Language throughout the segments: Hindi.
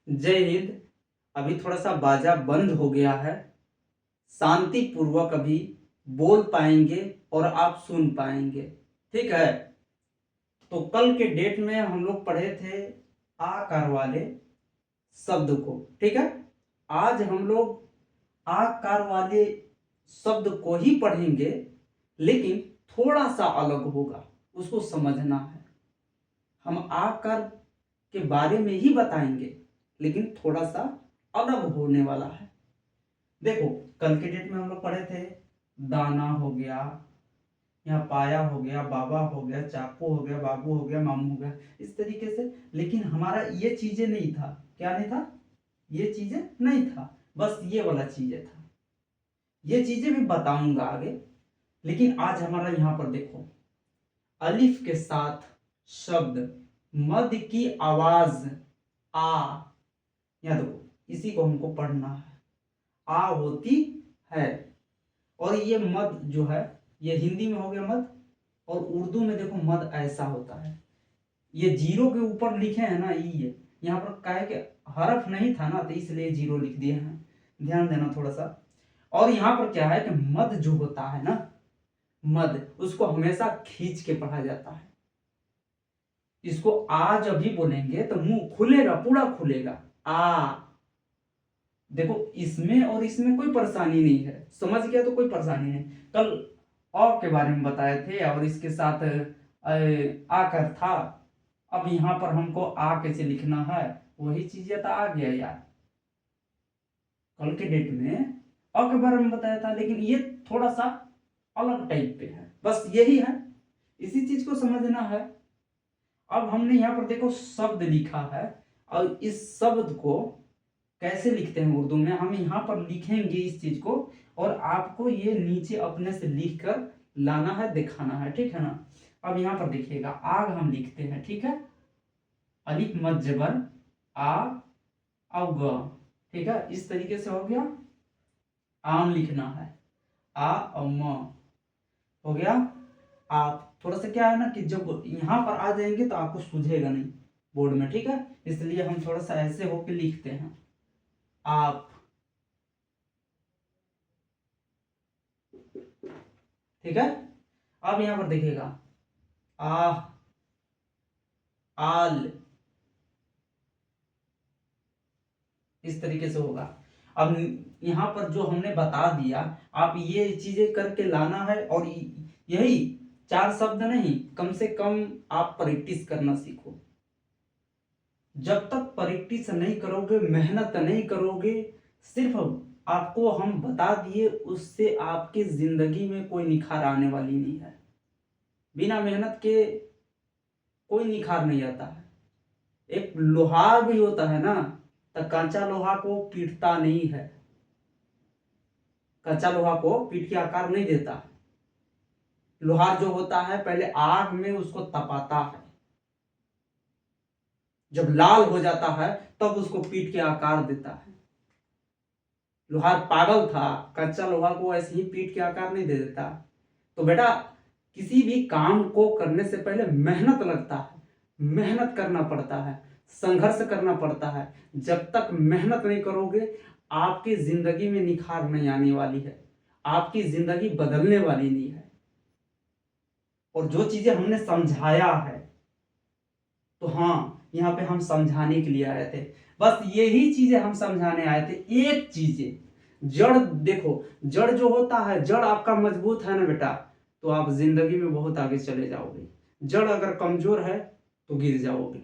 जय हिंद। अभी थोड़ा सा बाजा बंद हो गया है, शांति पूर्वक अभी बोल पाएंगे और आप सुन पाएंगे। ठीक है। तो कल के डेट में हम लोग पढ़े थे आकार वाले शब्द को। ठीक है। आज हम लोग आकार वाले शब्द को ही पढ़ेंगे, लेकिन थोड़ा सा अलग होगा, उसको समझना है। हम आकार के बारे में ही बताएंगे, लेकिन थोड़ा सा अलग होने वाला है। देखो, कल के डेट में हम लोग पढ़े थे दाना हो गया, यहाँ पाया हो गया, बाबा हो गया, चाकू हो गया, बाबू हो गया, मामू हो गया, इस तरीके से। लेकिन हमारा ये चीजें नहीं था। क्या नहीं था? ये चीजें नहीं था, बस ये वाला चीजें था। ये चीजें भी बताऊंगा आगे। लेकिन आज हमारा यहाँ पर देखो, अलिफ के साथ शब्द मद की आवाज आ। यहाँ देखो, इसी को हमको पढ़ना है। आ होती है, और ये मद जो है, ये हिंदी में हो गया मद, और उर्दू में देखो मद ऐसा होता है। ये जीरो के ऊपर लिखे हैं ना, ये यहाँ पर क्या है कि हरफ नहीं था ना, तो इसलिए जीरो लिख दिए हैं। ध्यान देना थोड़ा सा। और यहाँ पर क्या है कि मद जो होता है ना, मद, उसको हमेशा खींच के पढ़ा जाता है। इसको आज अभी बोलेंगे तो मुंह खुलेगा, पूरा खुलेगा। आ। देखो, इसमें और इसमें कोई परेशानी नहीं है, समझ गया तो कोई परेशानी नहीं। कल अ के बारे में बताए थे, और इसके साथ आकर था। अब यहाँ पर हमको आ कैसे लिखना है, वही चीजें तो आ गया यार। कल के डेट में अ के बारे में बताया था, लेकिन ये थोड़ा सा अलग टाइप पे है, बस यही है। इसी चीज को समझना है। अब हमने यहाँ पर देखो शब्द लिखा है, और इस शब्द को कैसे लिखते हैं उर्दू में, हम यहाँ पर लिखेंगे इस चीज को, और आपको ये नीचे अपने से लिख कर लाना है, दिखाना है। ठीक है ना। अब यहाँ पर देखिएगा, आग हम लिखते हैं। ठीक है। अलिफ मद जबर आ और ग। ठीक है, इस तरीके से हो गया। आम लिखना है, आ और म हो गया। आप थोड़ा सा क्या है ना कि जब यहाँ पर आ जाएंगे तो आपको सूझेगा नहीं बोर्ड में। ठीक है, इसलिए हम थोड़ा सा ऐसे होके लिखते हैं, आप। ठीक है। अब यहां पर देखिएगा, आह, आल, इस तरीके से होगा। अब यहां पर जो हमने बता दिया, आप ये चीजें करके लाना है, और यही चार शब्द नहीं, कम से कम आप प्रैक्टिस करना सीखो। जब तक प्रैक्टिस नहीं करोगे, मेहनत नहीं करोगे, सिर्फ आपको हम बता दिए, उससे आपकी जिंदगी में कोई निखार आने वाली नहीं है। बिना मेहनत के कोई निखार नहीं आता है। एक लोहार भी होता है ना, तो कच्चा लोहा को पीटता नहीं है, कच्चा लोहा को पीट के आकार नहीं देता है। लोहार जो होता है, पहले आग में उसको तपाता है, जब लाल हो जाता है तब उसको पीट के आकार देता है। लोहार पागल था, कच्चा लोहा को ऐसे ही पीट के आकार नहीं दे देता। तो बेटा, किसी भी काम को करने से पहले मेहनत लगता है, मेहनत करना पड़ता है, संघर्ष करना पड़ता है। जब तक मेहनत नहीं करोगे, आपकी जिंदगी में निखार नहीं आने वाली है, आपकी जिंदगी बदलने वाली नहीं है। और जो चीजें हमने समझाया है, तो हाँ, यहाँ पे हम समझाने के लिए आए थे, बस यही चीजें हम समझाने आए थे। एक चीजें, जड़ देखो, जड़ जो होता है, जड़ आपका मजबूत है ना बेटा, तो आप जिंदगी में बहुत आगे चले जाओगे। जड़ अगर कमजोर है तो गिर जाओगे।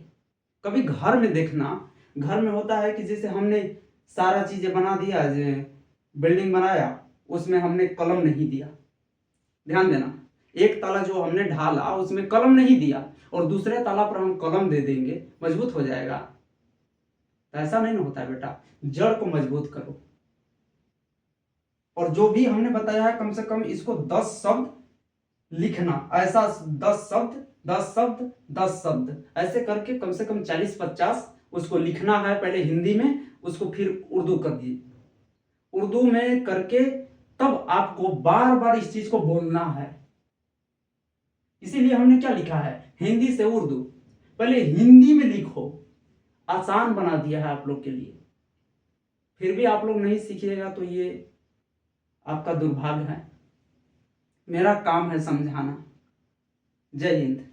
कभी घर में देखना, घर में होता है कि जैसे हमने सारा चीजें बना दिया, बिल्डिंग बनाया, उसमें हमने कलम नहीं दिया। ध्यान देना, एक ताला जो हमने ढाला उसमें कलम नहीं दिया, और दूसरे ताला पर हम कलम दे देंगे, मजबूत हो जाएगा? ऐसा नहीं ना होता बेटा। जड़ को मजबूत करो। और जो भी हमने बताया है, कम से कम इसको 10 शब्द लिखना, ऐसा 10 शब्द, 10 शब्द, 10 शब्द, ऐसे करके कम से कम 40-50 उसको लिखना है। पहले हिंदी में, उसको फिर उर्दू कर दिए, उर्दू में करके तब आपको बार बार इस चीज को बोलना है। इसीलिए हमने क्या लिखा है, हिंदी से उर्दू। पहले हिंदी में लिखो, आसान बना दिया है आप लोग के लिए, फिर भी आप लोग नहीं सीखिएगा तो ये आपका दुर्भाग्य है। मेरा काम है समझाना। जय हिंद।